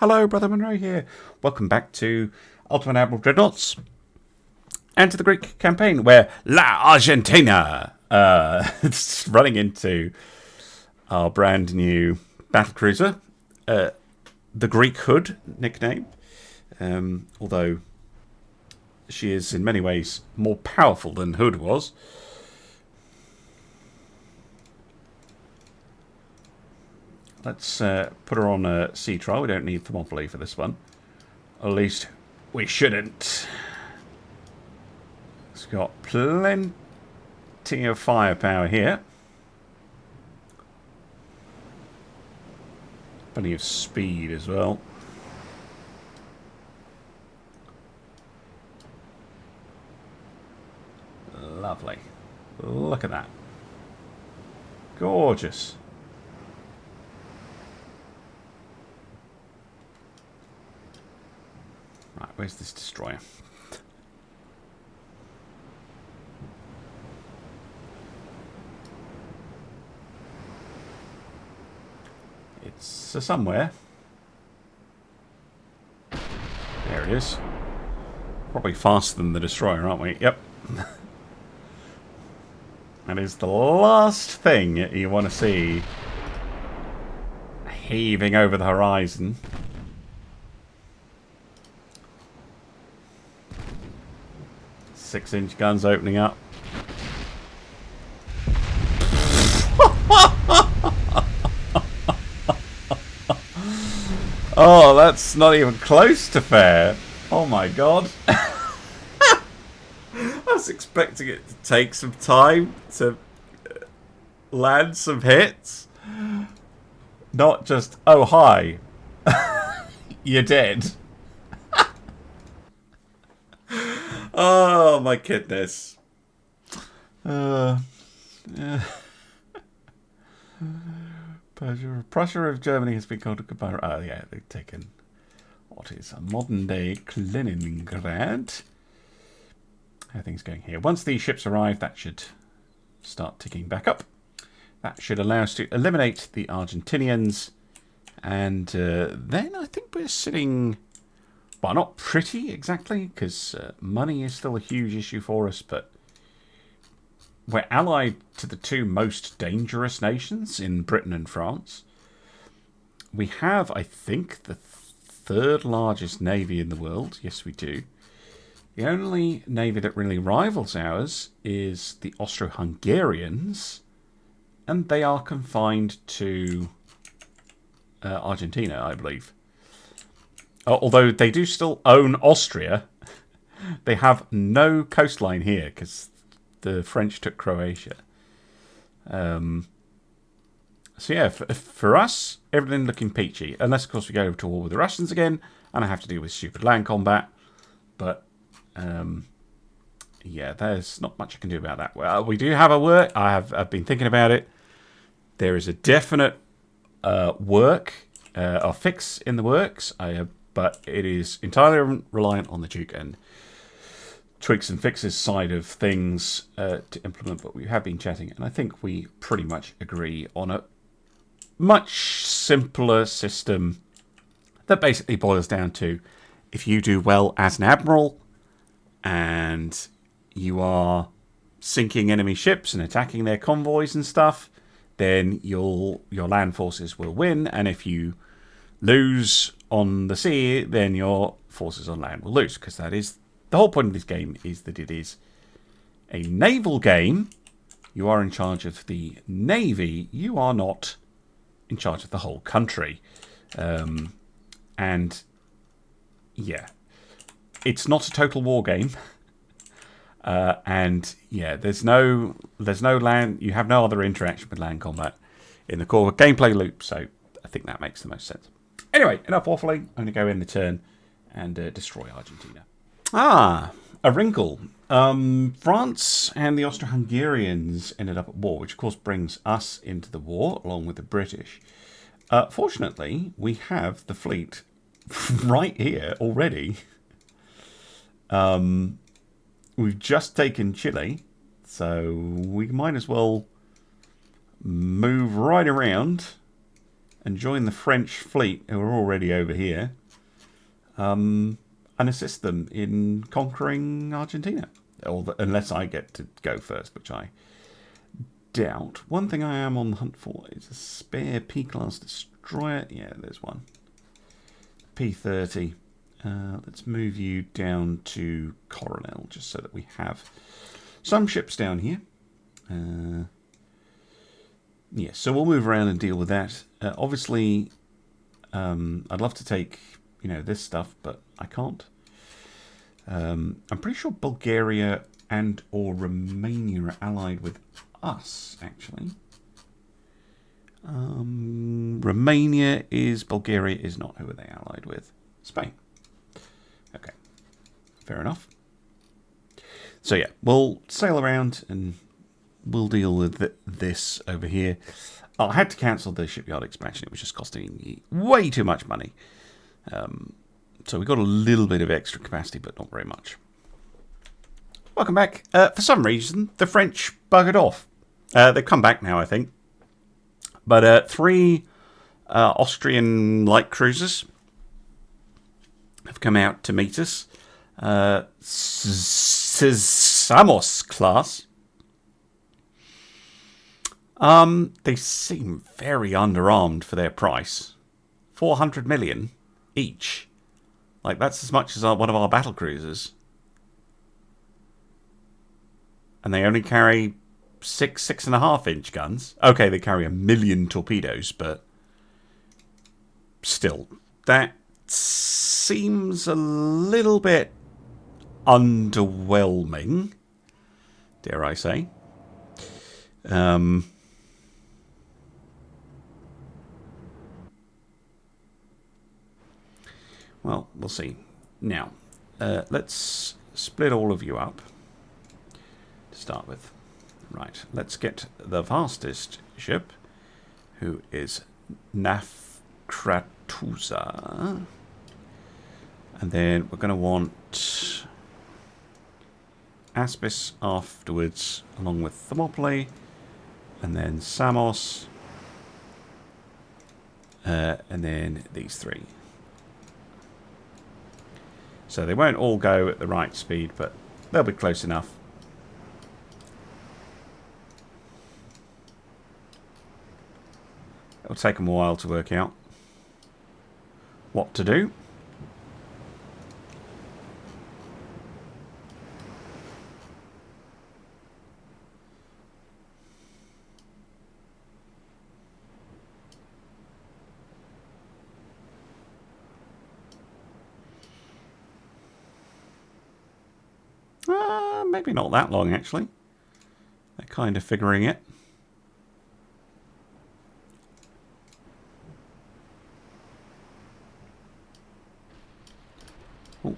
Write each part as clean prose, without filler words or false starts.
Hello, Brother Monroe here. Welcome back to Ultimate Admiral Dreadnoughts and to the Greek campaign where La Argentina it's running into our brand new battlecruiser, the Greek Hood nickname, although she is in many ways more powerful than Hood was. Let's put her on a sea trial. We don't need Thermopylae for this one. At least we shouldn't. It's got plenty of firepower here. Plenty of speed as well. Lovely. Look at that. Gorgeous. Right, where's this destroyer? It's somewhere. There it is. Probably faster than the destroyer, aren't we? Yep. That is the last thing you want to see heaving over the horizon. 6-inch guns opening up. Oh, that's not even close to fair. Oh my god. I was expecting it to take some time to land some hits. Not just, oh hi, you're dead. Oh my goodness. Prussia of Germany has been called a goodbye. Oh yeah, they've taken what is a modern day Kaliningrad. How are things going here? Once these ships arrive, that should start ticking back up. That should allow us to eliminate the Argentinians. And then I think we're sitting... Well, not pretty exactly, because money is still a huge issue for us, but we're allied to the two most dangerous nations in Britain and France. We have, I think, the third largest navy in the world. Yes, we do. The only navy that really rivals ours is the Austro-Hungarians, and they are confined to Argentina, I believe. Although they do still own Austria, they have no coastline here because the French took Croatia. So yeah, for us, everything looking peachy. Unless, of course, we go to war with the Russians again, and I have to deal with stupid land combat. But yeah, there's not much I can do about that. Well, we do have a work. I've been thinking about it. There is a definite fix in the works. But it is entirely reliant on the Duke and tweaks and fixes side of things to implement. But we have been chatting, and I think we pretty much agree on a much simpler system that basically boils down to if you do well as an admiral and you are sinking enemy ships and attacking their convoys and stuff, then your land forces will win. And if you lose on the sea, then your forces on land will lose, because that is the whole point of this game, is that it is a naval game. You are in charge of the navy. You are not in charge of the whole country. And yeah, it's not a total war game. And yeah, there's no land. You have no other interaction with land combat in the core gameplay loop. So I think that makes the most sense. Anyway, enough waffling. I'm going to go in the turn and destroy Argentina. A wrinkle. France and the Austro-Hungarians ended up at war, which of course brings us into the war, along with the British. Fortunately, we have the fleet right here already. We've just taken Chile, so we might as well move right around and join the French fleet, who are already over here, and assist them in conquering Argentina. Unless I get to go first, which I doubt. One thing I am on the hunt for is a spare P-class destroyer. Yeah, there's one. P-30. Let's move you down to Coronel, just so that we have some ships down here. Yeah, so we'll move around and deal with that. Obviously, I'd love to take, this stuff, but I can't. I'm pretty sure Bulgaria and or Romania are allied with us, actually. Romania is, Bulgaria is not. Who are they allied with? Spain. Okay, fair enough. So yeah, we'll sail around and we'll deal with this over here. I had to cancel the shipyard expansion. It was just costing me way too much money. So we got a little bit of extra capacity, but not very much. Welcome back. For some reason, the French buggered off. They've come back now, I think. But 3 Austrian light cruisers have come out to meet us. Samos class. They seem very underarmed for their price. 400 million each. Like, that's as much as one of our battle cruisers. And they only carry 6.5-inch guns. Okay, they carry 1 million torpedoes, but still, that seems a little bit underwhelming, dare I say. Well, we'll see. Now, let's split all of you up to start with. Right, let's get the fastest ship, who is Nafkratusa. And then we're going to want Aspis afterwards, along with Thermopylae, and then Samos, and then these 3. So they won't all go at the right speed, but they'll be close enough. It'll take them a while to work out what to do. Maybe not that long, actually. They're kind of figuring it. Oh,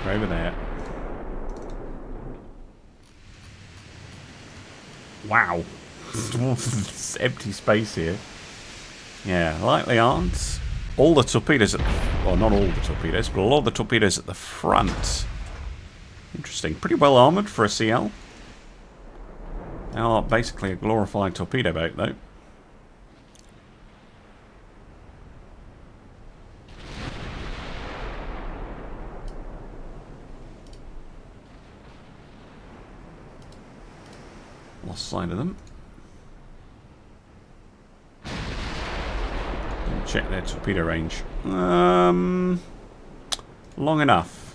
they're over there. Wow. It's empty space here. Yeah, likely aren't. All the torpedoes at the... Well, not all the torpedoes, but a lot of the torpedoes at the front. Interesting. Pretty well armoured for a CL. They are basically a glorified torpedo boat, though. Lost sight of them. Check their torpedo range. Long enough.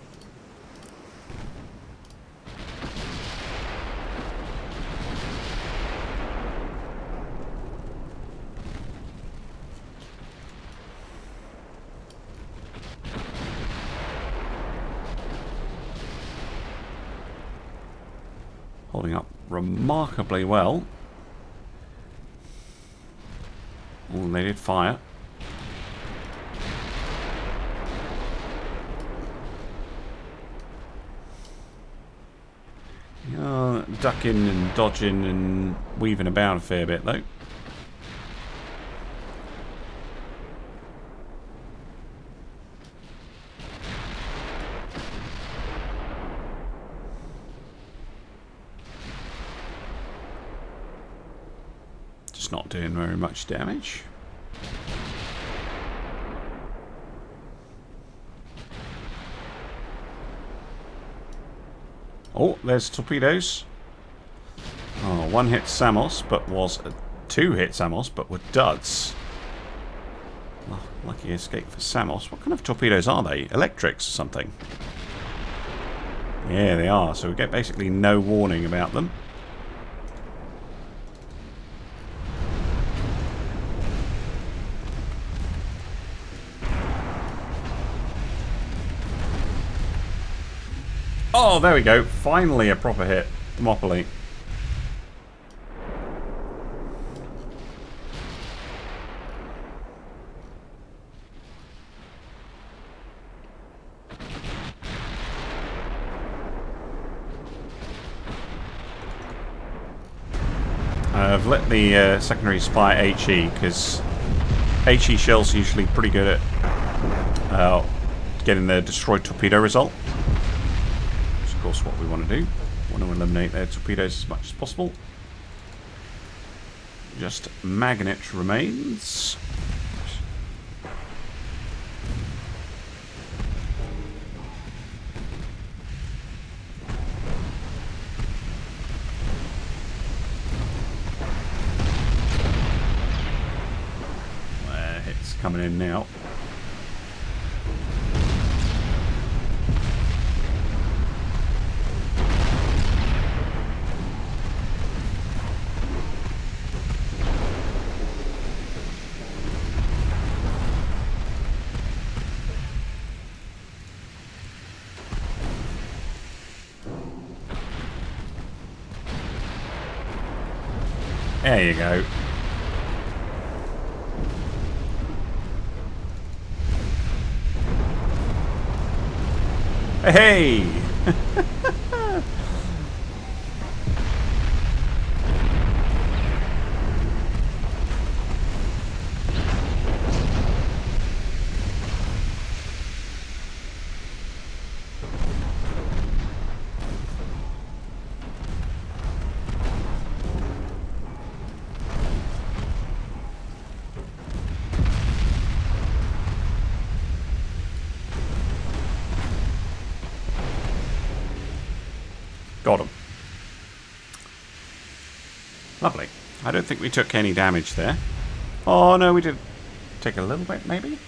Holding up remarkably well. Oh, they did fire. Ducking and dodging and weaving about a fair bit, though. Just not doing very much damage. Oh, there's torpedoes. Oh, one hit Samos, but was... two hit Samos, but were duds. Oh, lucky escape for Samos. What kind of torpedoes are they? Electrics or something? Yeah, they are. So we get basically no warning about them. Oh, there we go. Finally a proper hit. Thermopylae. I've let the secondary spy HE, because HE shells are usually pretty good at getting the destroyed torpedo result. Which is of course what we want to do. We want to eliminate their torpedoes as much as possible. Just magnet remains. Coming in now. There you go. Hey! Got him. Lovely. I don't think we took any damage there. Oh, no, we did take a little bit, maybe?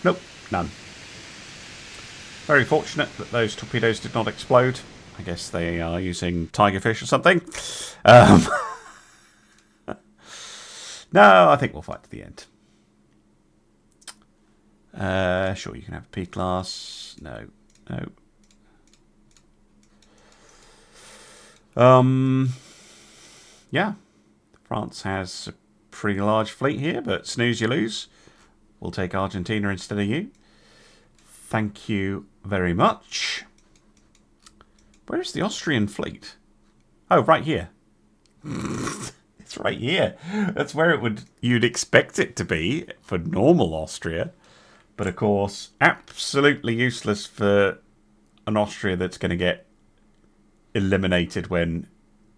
Nope, none. Very fortunate that those torpedoes did not explode. I guess they are using tigerfish or something. No, I think we'll fight to the end. Sure, you can have a P-class. No, no. Yeah, France has a pretty large fleet here, but snooze you lose. We'll take Argentina instead of you. Thank you very much. Where's the Austrian fleet? Oh, right here. It's right here. That's where you'd expect it to be for normal Austria. But of course, absolutely useless for an Austria that's going to get eliminated when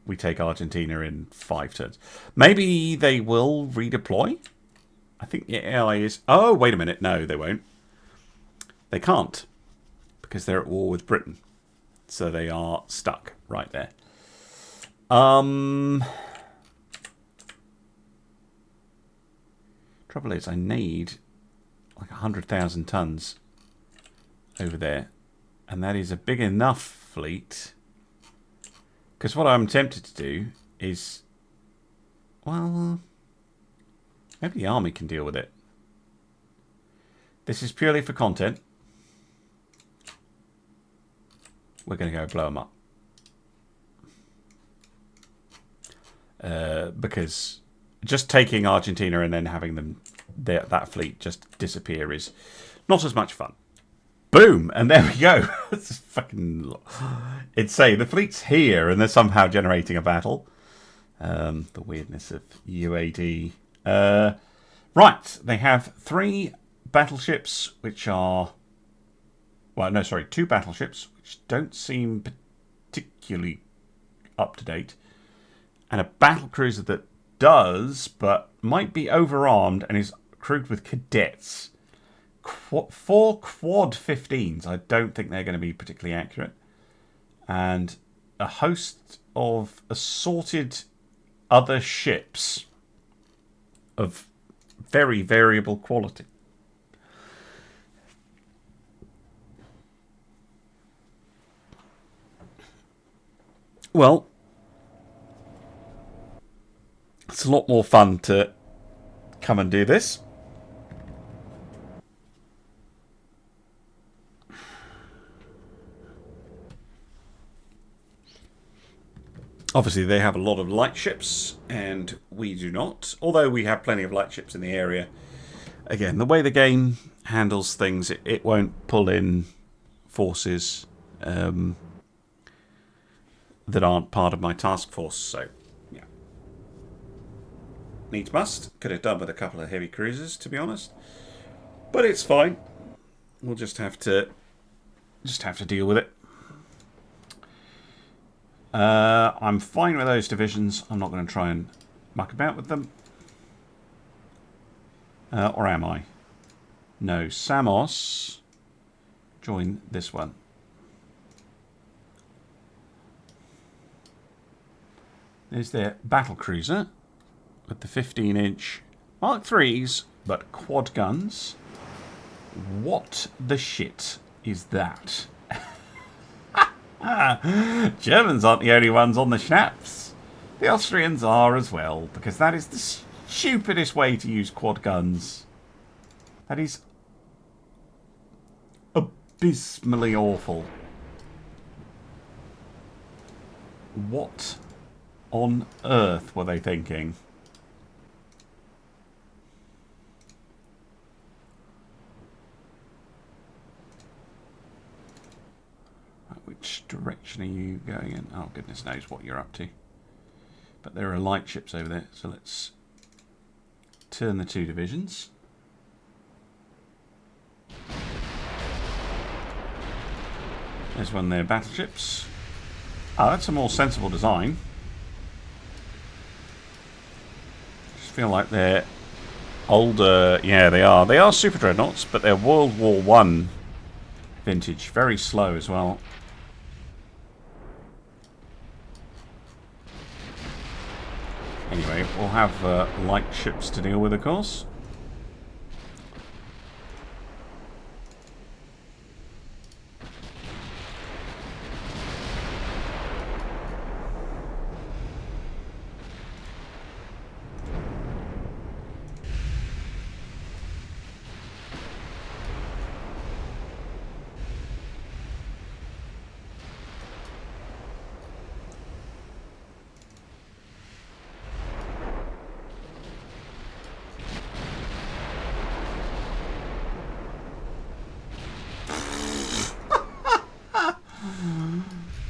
we take Argentina in 5 turns. Maybe they will redeploy? I think the ally is... Oh, wait a minute. No, they won't. They can't. Because they're at war with Britain. So they are stuck right there. Trouble is, I need like 100,000 tons over there. And that is a big enough fleet... Because what I'm tempted to do is, well, maybe the army can deal with it. This is purely for content. We're going to go blow them up. Because just taking Argentina and then having them that fleet just disappear is not as much fun. Boom! And there we go. It's fucking insane. The fleet's here and they're somehow generating a battle. The weirdness of UAD. Right. They have 3 battleships which are... Well, no, sorry. 2 battleships which don't seem particularly up to date. And a battlecruiser that does, but might be overarmed and is crewed with cadets. 4 quad 15s. I don't think they're going to be particularly accurate. and a host of assorted other ships of very variable quality. Well, it's a lot more fun to come and do this. Obviously, they have a lot of light ships, and we do not. Although we have plenty of light ships in the area. Again, the way the game handles things, it won't pull in forces that aren't part of my task force. So, yeah. Needs must. Could have done with a couple of heavy cruisers, to be honest. But it's fine. We'll just have to deal with it. I'm fine with those divisions. I'm not going to try and muck about with them. Or am I? No, Samos. Join this one. There's their battle cruiser with the 15-inch Mark IIIs, but quad guns. What the shit is that? Germans aren't the only ones on the schnapps. The Austrians are as well, because that is the stupidest way to use quad guns. That is abysmally awful. What on earth were they thinking? Which direction are you going in? Oh, goodness knows what you're up to. But there are light ships over there, so let's turn the two divisions. There's one of their battleships. Oh, that's a more sensible design. Just feel like they're older. Yeah, they are. They are super dreadnoughts, but they're World War I vintage. Very slow as well. Anyway, we'll have light ships to deal with, of course.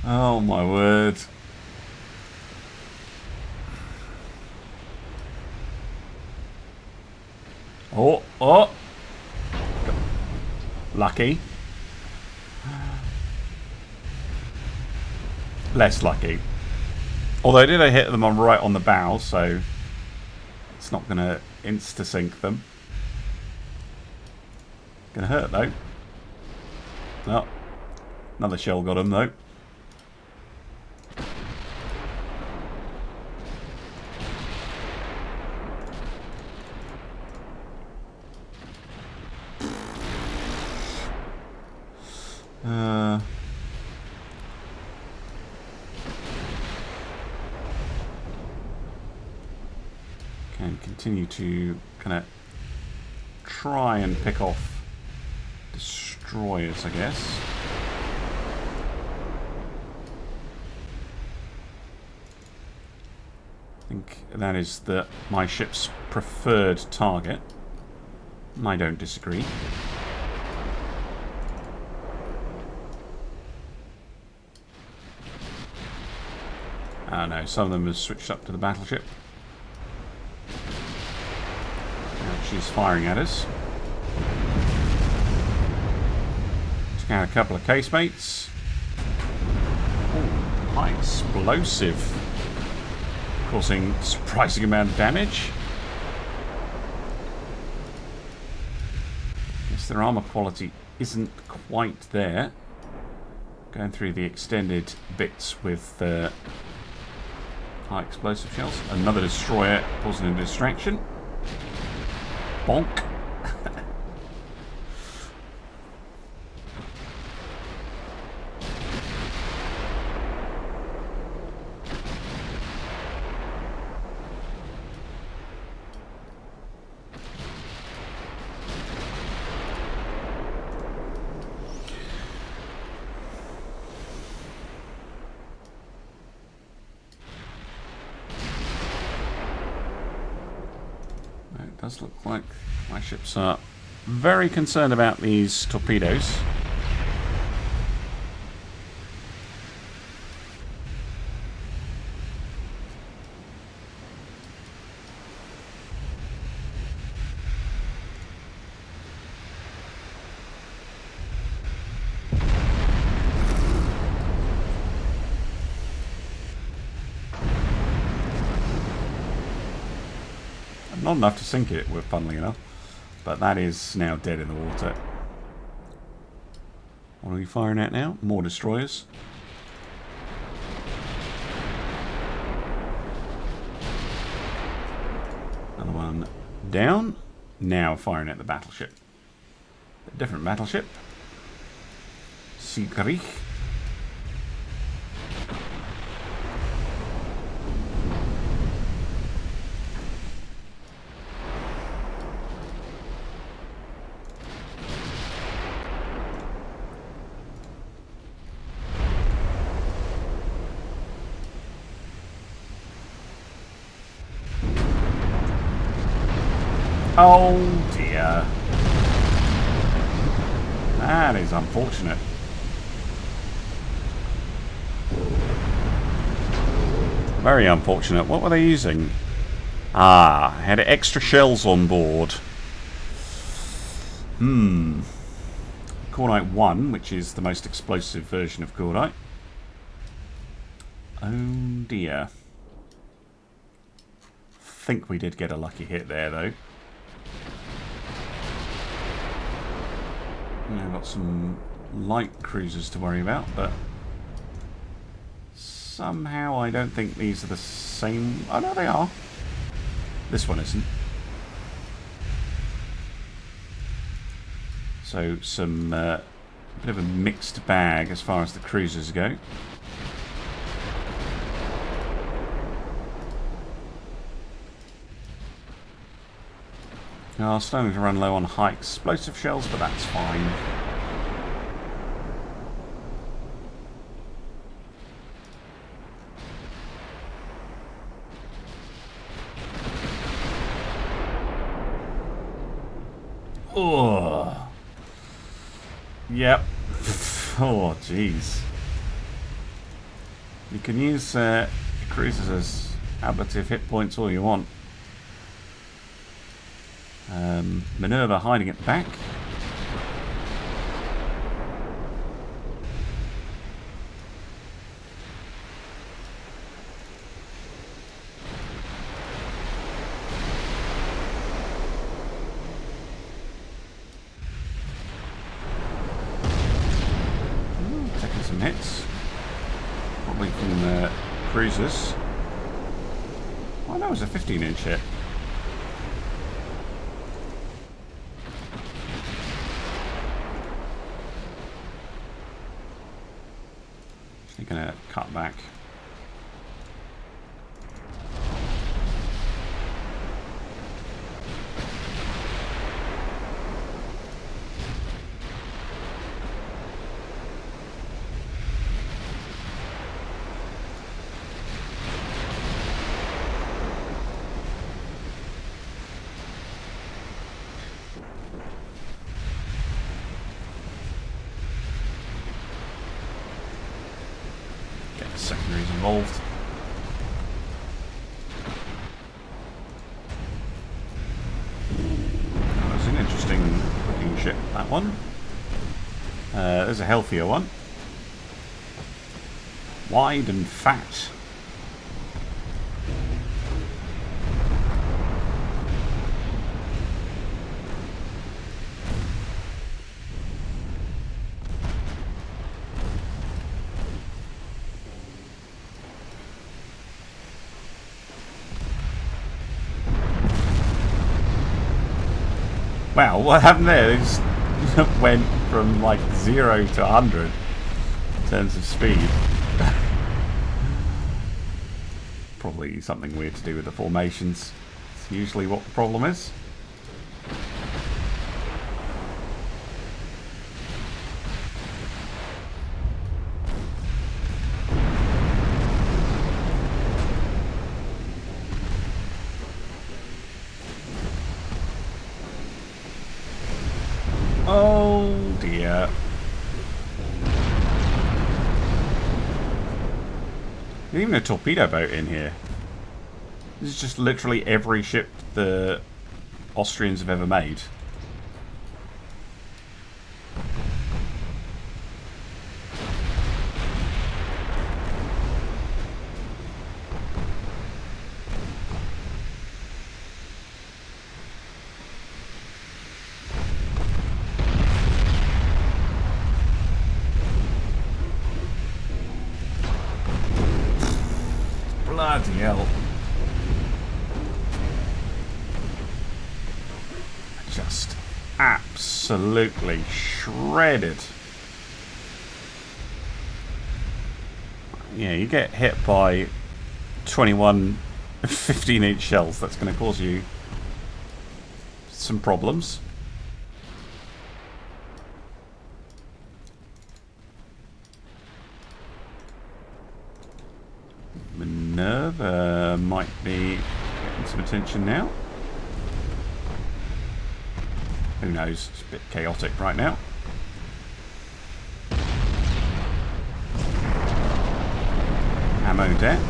Oh my word. Oh. Lucky. Less lucky. Although did I hit them on right on the bow, so it's not going to insta-sink them. Gonna hurt though. No. Another shell got him though. Can continue to kind of try and pick off destroyers, I guess. I think that is my ship's preferred target. I don't disagree. Oh no, some of them have switched up to the battleship. Now she's firing at us. Took out a couple of casemates. Ooh, high explosive. Causing a surprising amount of damage. Guess their armor quality isn't quite there. Going through the extended bits with high explosive shells. Another destroyer causing a distraction. Bonk. Does look like my ships are very concerned about these torpedoes. Not enough to sink it, funnily enough. But that is now dead in the water. What are we firing at now? More destroyers. Another one down. Now firing at the battleship. A different battleship. Siegreich. Oh dear. That is unfortunate. Very unfortunate. What were they using? Ah, had extra shells on board. Cordite 1, which is the most explosive version of Cordite. Oh dear. Think we did get a lucky hit there though. I've got some light cruisers to worry about, but somehow I don't think these are the same. Oh no, they are. This one isn't. So some bit of a mixed bag as far as the cruisers go. Now, starting to run low on high explosive shells, but that's fine. Oh, yep. Oh, jeez. You can use cruisers as ablative hit points all you want. Minerva hiding at the back. Taking some hits. Probably from cruisers. Oh, that was a 15-inch hit. Going to cut back. Secondaries involved. That was an interesting looking ship, that one. There's a healthier one. Wide and fat. Wow, what happened there? It just went from like 0 to 100 in terms of speed. Probably something weird to do with the formations. It's usually what the problem is. Oh dear. There's even a torpedo boat in here. This is just literally every ship the Austrians have ever made. Bloody hell. Just absolutely shredded. Yeah, you get hit by 21 15-inch shells. That's going to cause you some problems. Minerva might be getting some attention now. Who knows? It's a bit chaotic right now. Ammo debt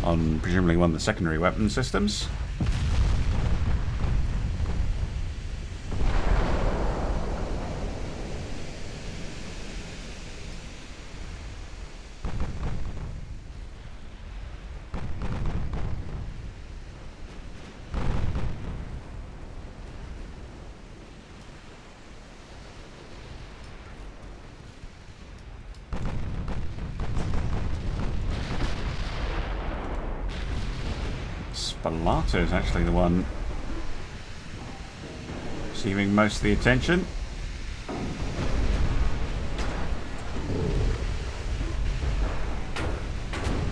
on presumably one of the secondary weapon systems. Spallata is actually the one receiving most of the attention.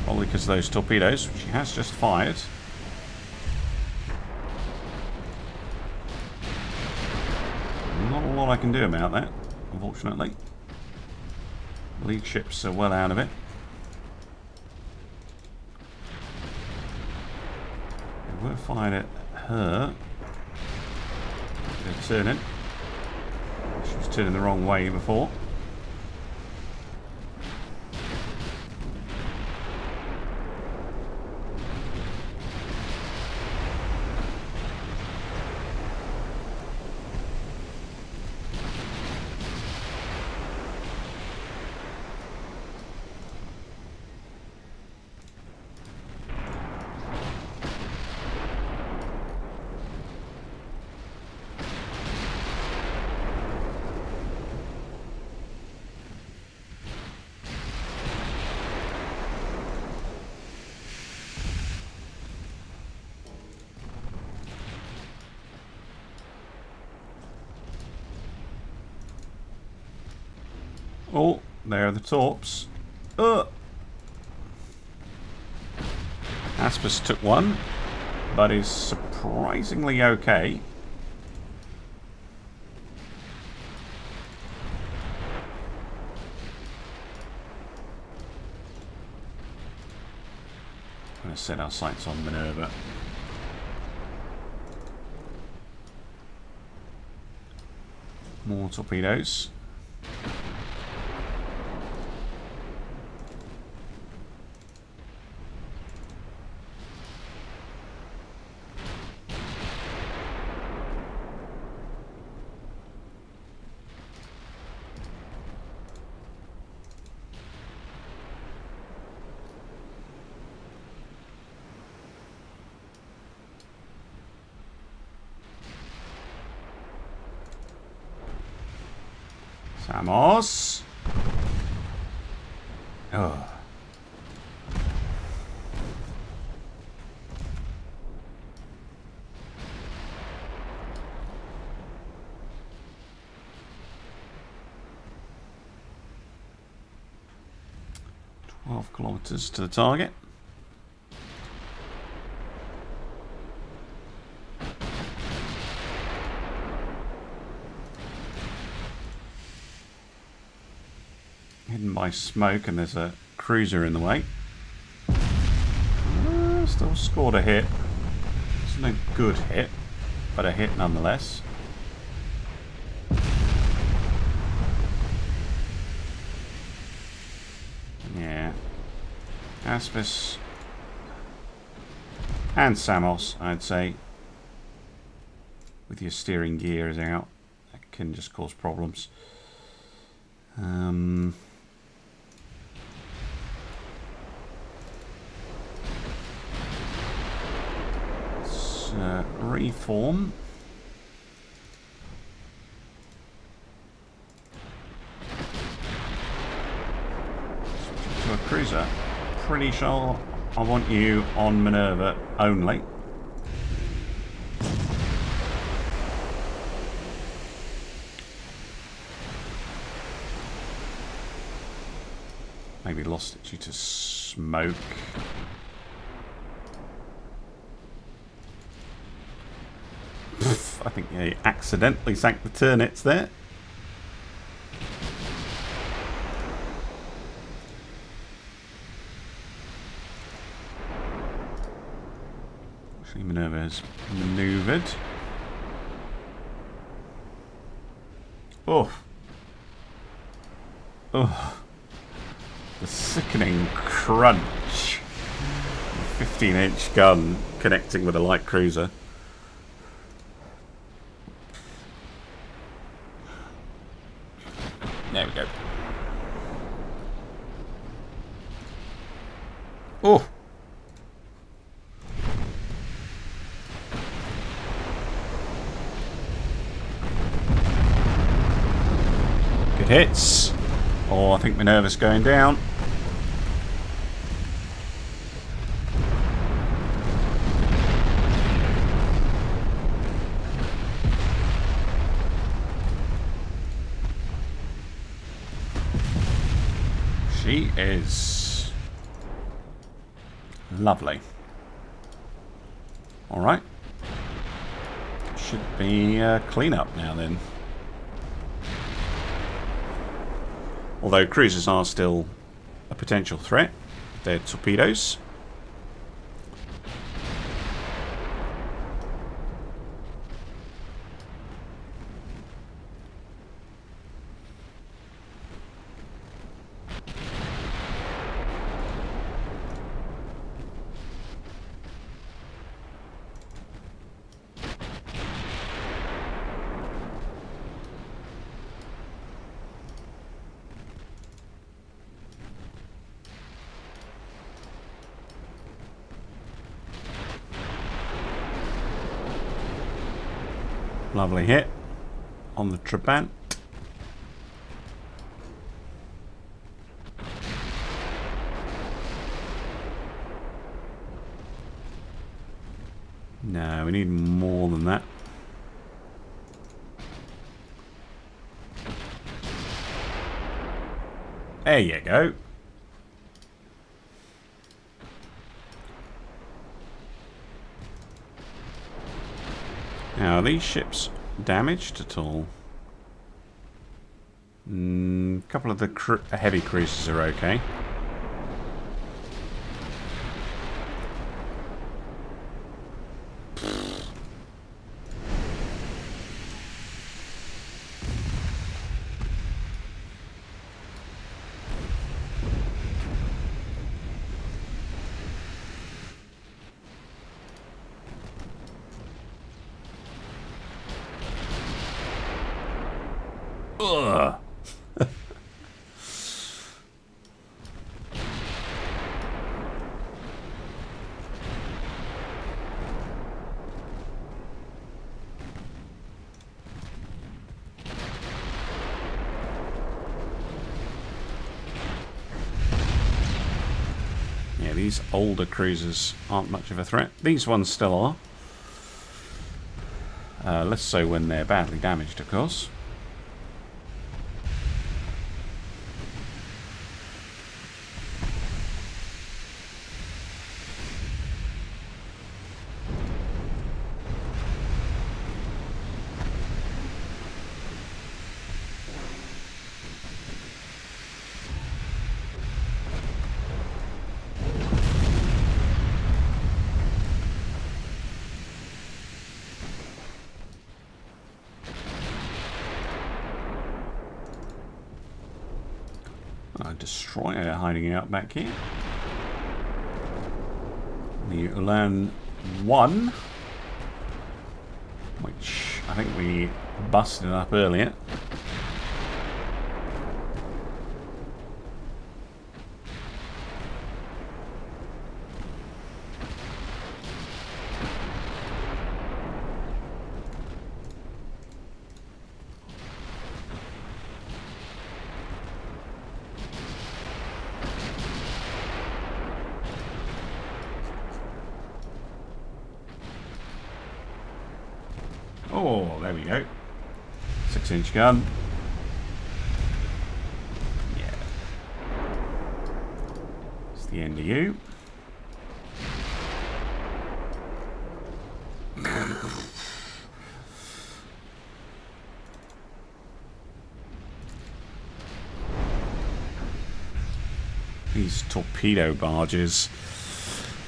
Probably because of those torpedoes, which he has just fired. Not a lot I can do about that, unfortunately. Lead ships are well out of it. We're fired at her. They're turning. She was turning the wrong way before. Oh, there are the torps. Aspis took one, but is surprisingly okay. I'm going to set our sights on Minerva. More torpedoes. Vamos. Oh. 12 kilometres to the target. Hidden by smoke, and there's a cruiser in the way. Still scored a hit. It's no good hit, but a hit nonetheless. Yeah. Aspis and Samos, I'd say. With your steering gears out, that can just cause problems. Reform. Switch to a cruiser. Pretty sure I want you on Minerva only. Maybe lost it due to smoke. I think he accidentally sank the turrets there. Actually, Minerva has manoeuvred. Oh. Oh. The sickening crunch. 15-inch gun connecting with a light cruiser. There we go. Oh! Good hits. Oh, I think Minerva's going down. She is lovely. All right. Should be clean up now then. Although cruisers are still a potential threat. They're torpedoes. Lovely hit on the Trabant. No, we need more than that. There you go. Now, are these ships damaged at all? A couple of the heavy cruisers are okay. Ugh. Yeah, these older cruisers aren't much of a threat. These ones still are. Less so when they're badly damaged, of course. A destroyer hiding out back here. The Ulan 1, which I think we busted up earlier. Oh, there we go. 6-inch gun. Yeah. It's the end of you. These torpedo barges.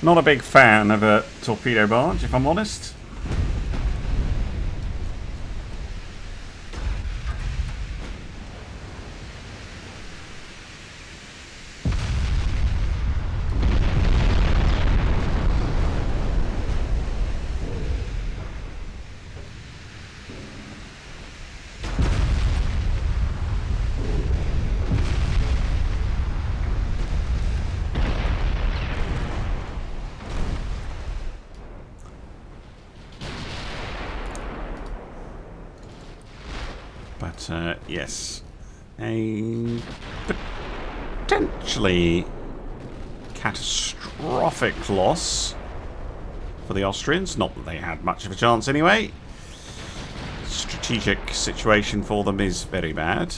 Not a big fan of a torpedo barge, if I'm honest. But, yes, a potentially catastrophic loss for the Austrians. Not that they had much of a chance anyway. Strategic situation for them is very bad.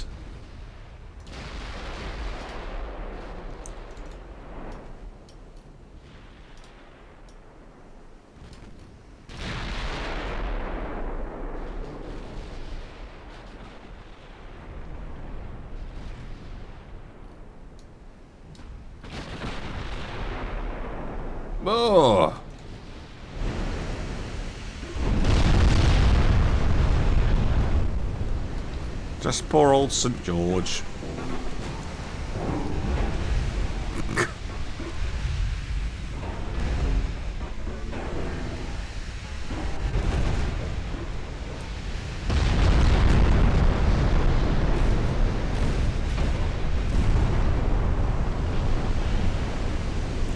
Oh. Just poor old St. George.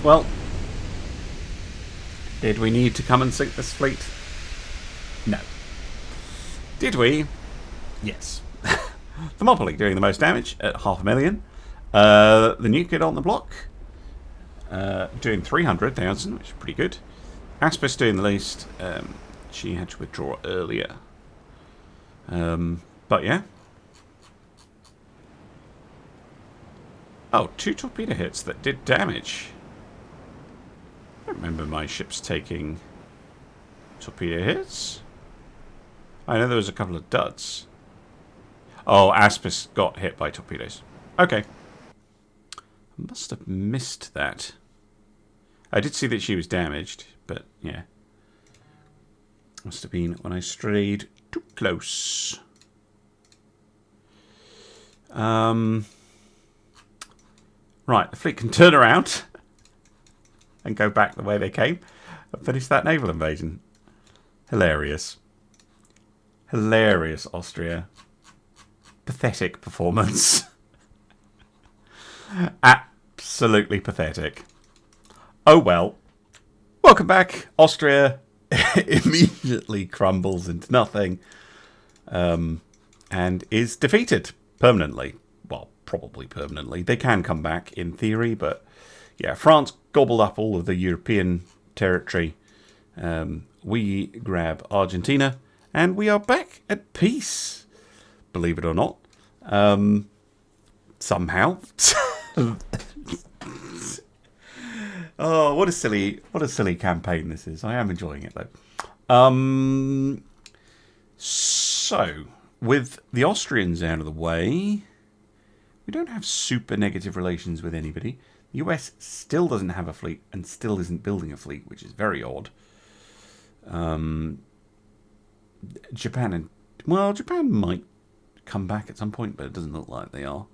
Well, did we need to come and sink this fleet? No. Did we? Yes. Thermopylae doing the most damage at 500,000. The nuke on the block doing 300,000, which is pretty good. Aspis doing the least. She had to withdraw earlier. But yeah. Oh, 2 torpedo hits that did damage. I don't remember my ships taking torpedo hits. I know there was a couple of duds. Oh, Aspis got hit by torpedoes. Okay. I must have missed that. I did see that she was damaged, but yeah. Must have been when I strayed too close. Right, the fleet can turn around and go back the way they came and finish that naval invasion. Hilarious. Hilarious, Austria. Pathetic performance. Absolutely pathetic. Oh well. Welcome back. Austria immediately crumbles into nothing and is defeated permanently. Well, probably permanently. They can come back in theory, but yeah, France gobbled up all of the European territory. We grab Argentina, and we are back at peace. Believe it or not. Somehow. Oh, what a silly campaign this is. I am enjoying it though. So, with the Austrians out of the way, we don't have super negative relations with anybody. The US still doesn't have a fleet and still isn't building a fleet, which is very odd. Japan might come back at some point, but it doesn't look like they are.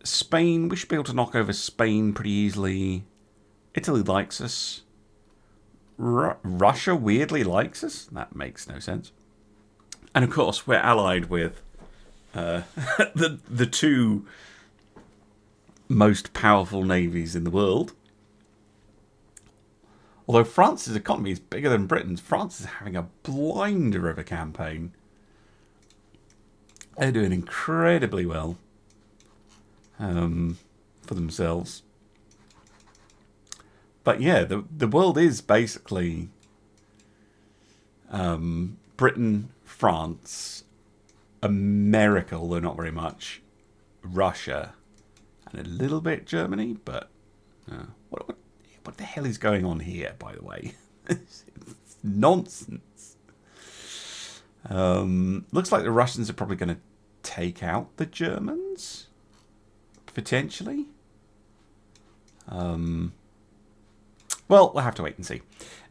Spain, we should be able to knock over Spain pretty easily. Italy likes us. Russia weirdly likes us. That makes no sense. And of course, we're allied with the two most powerful navies in the world. Although France's economy is bigger than Britain's, France is having a blinder of a campaign. They're doing incredibly well for themselves. But yeah, the world is basically Britain, France, America, although not very much, Russia, and a little bit Germany. But what the hell is going on here, by the way? It's nonsense. Looks like the Russians are probably going to take out the Germans, potentially. Well, we'll have to wait and see.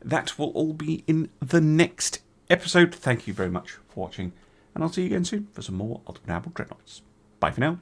That will all be in the next episode. Thank you very much for watching, and I'll see you again soon for some more Ultimate Naval Dreadnoughts. Bye for now.